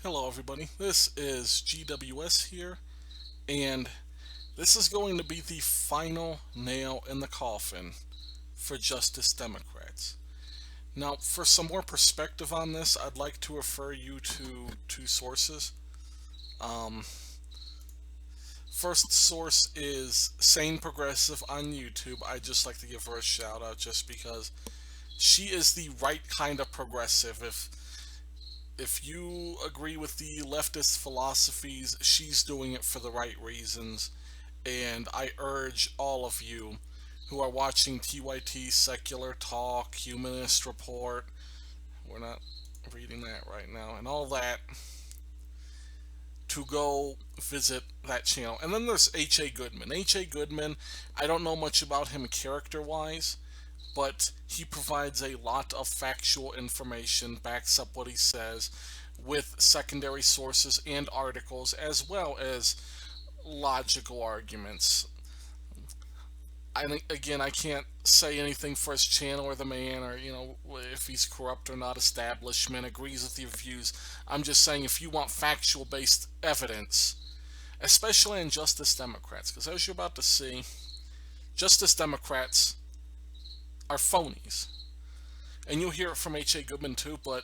Hello, everybody. This is GWS here, and this is going to be the final nail in the coffin for Justice Democrats. Now, for some more perspective on this, I'd like to refer you to two sources. Um, First source is Sane Progressive on YouTube. I'd just like to give her a shout out just because she is the right kind of progressive. If you agree with the leftist philosophies, she's doing it for the right reasons. And I urge all of you who are watching TYT, Secular Talk, Humanist Report, we're not reading that right now, and all that, to go visit that channel. And then there's H.A. Goodman. H.A. Goodman, I don't know much about him character wise, but he provides a lot of factual information, backs up what he says with secondary sources and articles, as well as logical arguments. Again, I can't say anything for his channel or the man, or if he's corrupt or not. Establishment agrees with your views. I'm just saying, if you want factual based evidence, especially in Justice Democrats, because as you're about to see, Justice Democrats are phonies. And you'll hear it from H.A. Goodman too, but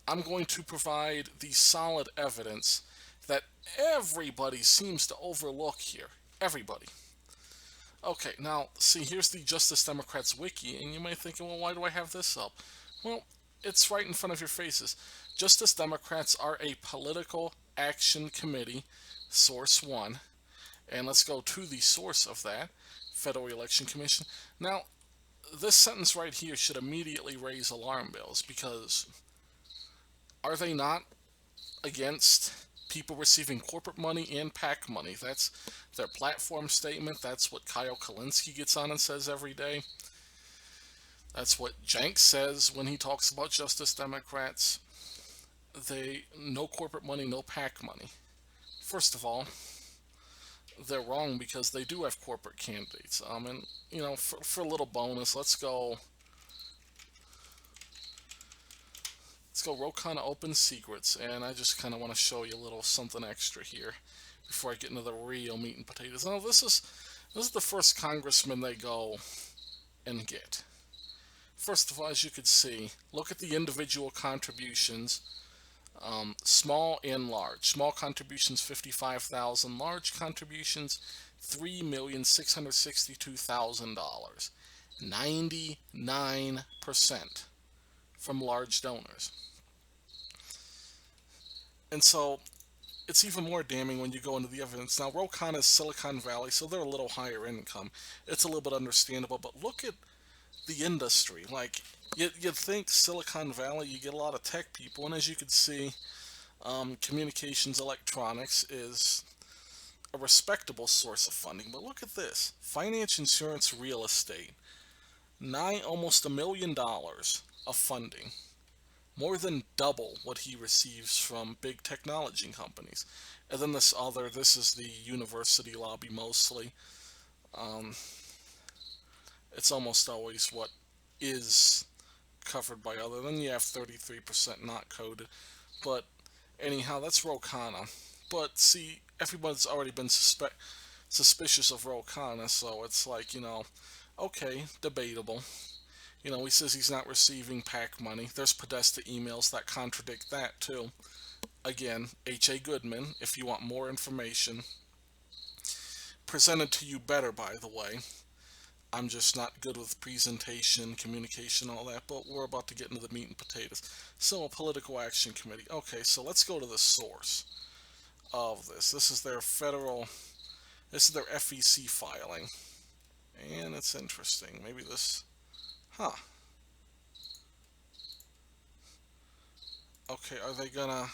I'm going to provide the solid evidence that everybody seems to overlook here. Everybody. Okay, now, see, here's the Justice Democrats wiki, and you may think, well, why do I have this up? Well, it's right in front of your faces. Justice Democrats are a political action committee, source one. And let's go to the source of that, Federal Election Commission. Now, this sentence right here should immediately raise alarm bells because are they not against people receiving corporate money and PAC money? That's their platform statement. That's what Kyle Kalinske gets on and says every day. That's what Jenks says when he talks about Justice Democrats. They no corporate money, no PAC money. First of all, they're wrong because they do have corporate candidates. And for a little bonus, let's go Ro Khanna Open Secrets, and I just kind of want to show you a little something extra here before I get into the real meat and potatoes. Now, this is the first congressman they go and get. First of all, as you can see, look at the individual contributions, small and large. Small contributions 55,000, large contributions $3,662,000. 99% from large donors. And so it's even more damning when you go into the evidence. Now, Ro Khanna is Silicon Valley, so they're a little higher income. It's a little bit understandable, but look at the industry. Like, you'd think Silicon Valley, you get a lot of tech people, and as you can see, communications electronics is a respectable source of funding. But look at this: finance, insurance, real estate, almost $1 million of funding, more than double what he receives from big technology companies. And then this is the university lobby mostly. Um, it's almost always what is covered by other. Then you have 33% not coded. But anyhow, that's Ro Khanna. But see, everyone's already been suspicious of Ro Khanna, so it's like, okay, debatable. He says he's not receiving PAC money. There's Podesta emails that contradict that too. Again, H.A. Goodman, if you want more information. Presented to you better, by the way. I'm just not good with presentation, communication, all that, but we're about to get into the meat and potatoes. So, a political action committee. Okay, so let's go to the source of this. This is their FEC filing. And it's interesting. Maybe this, huh. Okay, are they gonna,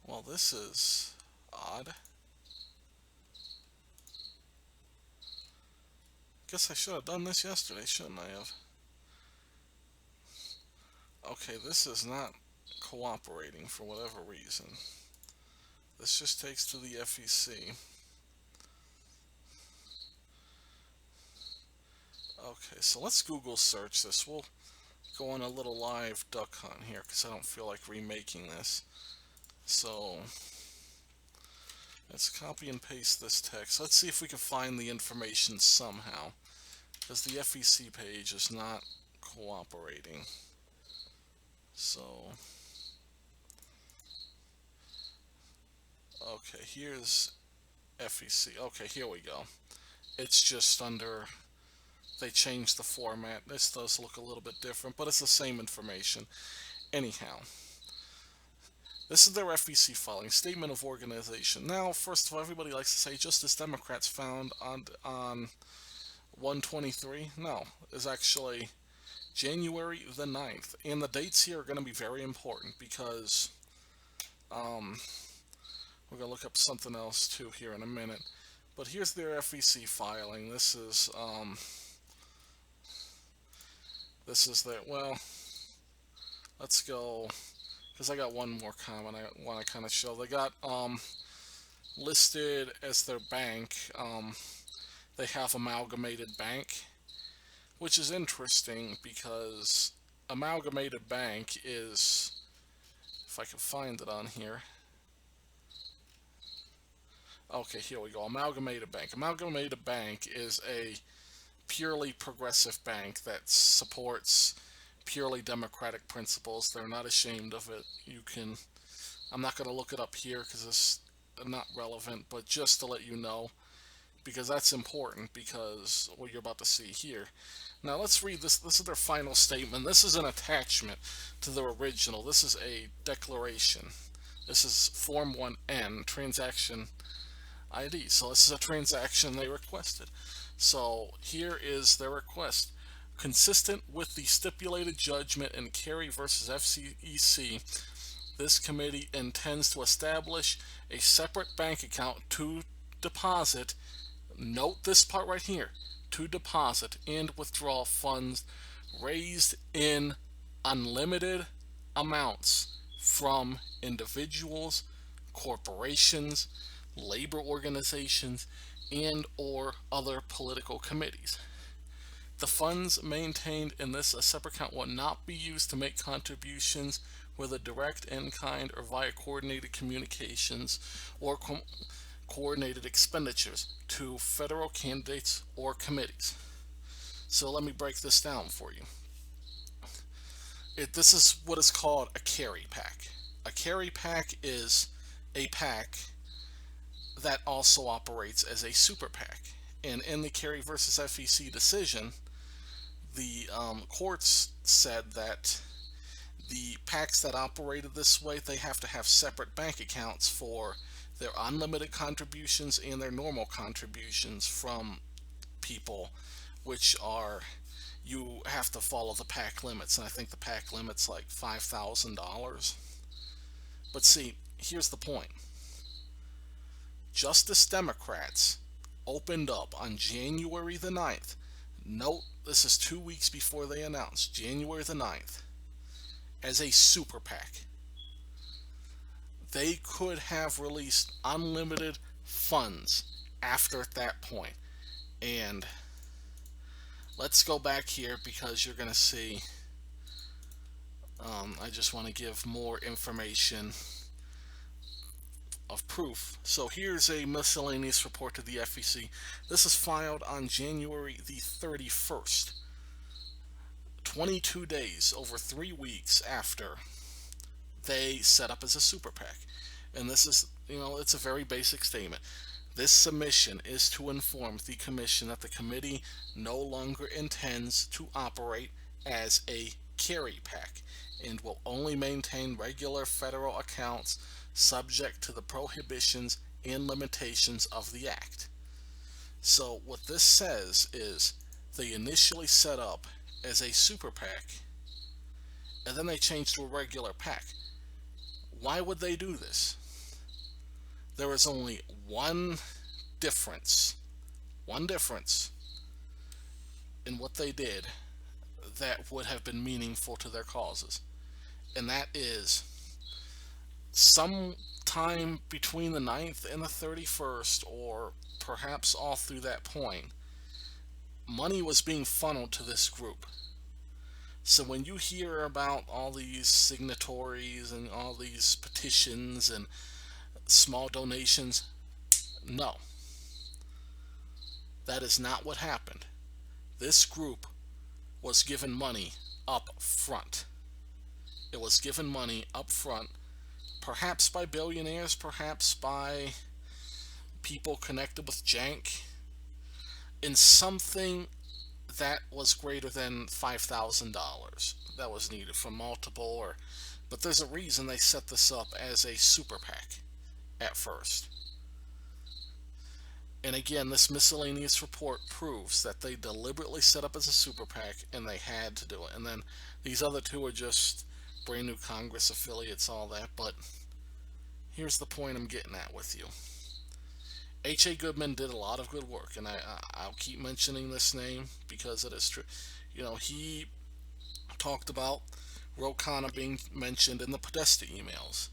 well, this is odd. Guess I should have done this yesterday, shouldn't I have? Okay, this is not cooperating for whatever reason. This just takes to the FEC. Okay, so let's Google search this. go on a little live duck hunt here because I don't feel like remaking this. So let's copy and paste this text. Let's see if we can find the information somehow, because the FEC page is not cooperating. So, okay, here's FEC. Okay, here we go. It's just under, they changed the format. This does look a little bit different, but it's the same information. Anyhow, this is their FEC filing, Statement of Organization. Now, first of all, everybody likes to say, just as Democrats found on 123. No, it's actually January the 9th. And the dates here are going to be very important because we're going to look up something else too here in a minute. But here's their FEC filing. This is their, well, let's go, because I got one more comment I want to kind of show. They got listed as their bank. They have Amalgamated Bank, which is interesting because Amalgamated Bank is, if I can find it on here. Okay, here we go. Amalgamated Bank. Amalgamated Bank is a purely progressive bank that supports purely democratic principles. They're not ashamed of it. You can, I'm not going to look it up here because it's not relevant, but just to let you know, because that's important, because what you're about to see here. Now let's read this. This is their final statement. This is an attachment to their original. This is a declaration. This is Form 1N, transaction ID. So this is a transaction they requested. So here is their request. Consistent with the stipulated judgment in Carey versus FCEC, this committee intends to establish a separate bank account to deposit, note this part right here, to deposit and withdraw funds raised in unlimited amounts from individuals, corporations, labor organizations, and or other political committees. The funds maintained in this separate account will not be used to make contributions, whether direct, in-kind, or via coordinated communications or coordinated expenditures to federal candidates or committees. So let me break this down for you. This is what is called a Carey PAC. A Carey PAC is a PAC that also operates as a super PAC. And in the Carey versus FEC decision, the courts said that the PACs that operated this way, they have to have separate bank accounts for their unlimited contributions and their normal contributions from people, which are, you have to follow the PAC limits, and I think the PAC limit's like $5,000. But see, here's the point. Justice Democrats opened up on January the 9th. Note, this is 2 weeks before they announced, January the 9th, as a super PAC. They could have released unlimited funds after that point. And let's go back here because you're going to see, I just want to give more information of proof. So here's a miscellaneous report to the FEC. This is filed on January the 31st. 22 days, over 3 weeks after they set up as a super PAC. And this is, it's a very basic statement. This submission is to inform the Commission that the committee no longer intends to operate as a Carey PAC and will only maintain regular federal accounts subject to the prohibitions and limitations of the Act. So what this says is they initially set up as a super PAC and then they changed to a regular PAC. Why would they do this? There is only one difference in what they did that would have been meaningful to their causes, and that is sometime between the 9th and the 31st, or perhaps all through that point, money was being funneled to this group. So when you hear about all these signatories and all these petitions and small donations, no, that is not what happened. This group was given money up front. It was given money up front, perhaps by billionaires, perhaps by people connected with Jank, in something that was greater than $5,000 that was needed for multiple, or but there's a reason they set this up as a super PAC at first. And again, this miscellaneous report proves that they deliberately set up as a super PAC and they had to do it. And then these other two are just brand new Congress affiliates, all that. But here's the point I'm getting at with you. H.A. Goodman did a lot of good work, and I'll keep mentioning this name because it is true. You know, he talked about Ro Khanna being mentioned in the Podesta emails,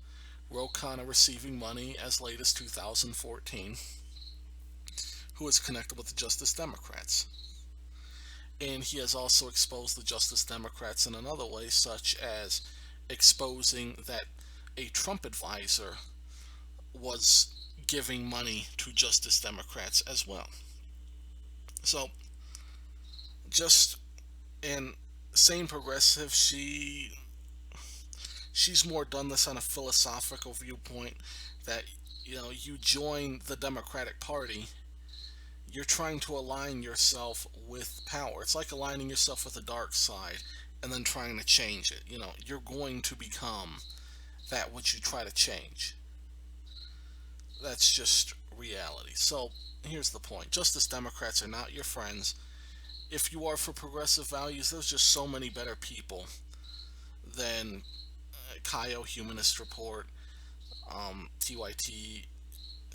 Ro Khanna receiving money as late as 2014, who is connected with the Justice Democrats. And he has also exposed the Justice Democrats in another way, such as exposing that a Trump advisor was giving money to Justice Democrats as well. So, just and sane progressive, she's more done this on a philosophical viewpoint that you join the Democratic Party, you're trying to align yourself with power. It's like aligning yourself with the dark side and then trying to change it. You're going to become that which you try to change. That's just reality. So here's the point. Justice Democrats are not your friends. If you are for progressive values, there's just so many better people than Cayo Humanist Report, TYT,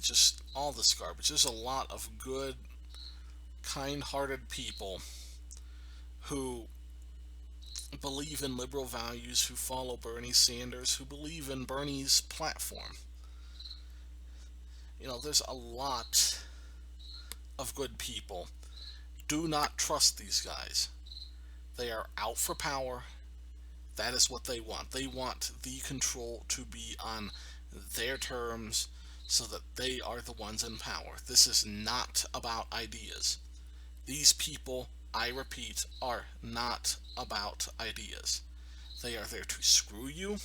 just all this garbage. There's a lot of good, kind-hearted people who believe in liberal values, who follow Bernie Sanders, who believe in Bernie's platform. There's a lot of good people. Do not trust these guys. They are out for power. That is what they want. They want the control to be on their terms so that they are the ones in power. This is not about ideas. These people, I repeat, are not about ideas. They are there to screw you.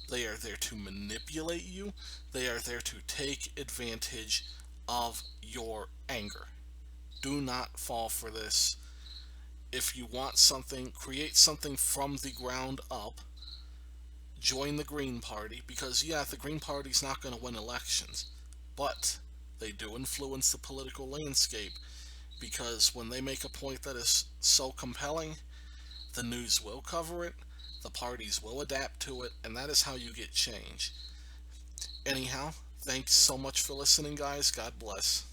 They are there to manipulate you. They are there to take advantage of your anger. Do not fall for this. If you want something, create something from the ground up. Join the Green Party, because the Green Party's not going to win elections, but they do influence the political landscape, because when they make a point that is so compelling, the news will cover it, the parties will adapt to it, and that is how you get change. Anyhow, thanks so much for listening, guys. God bless.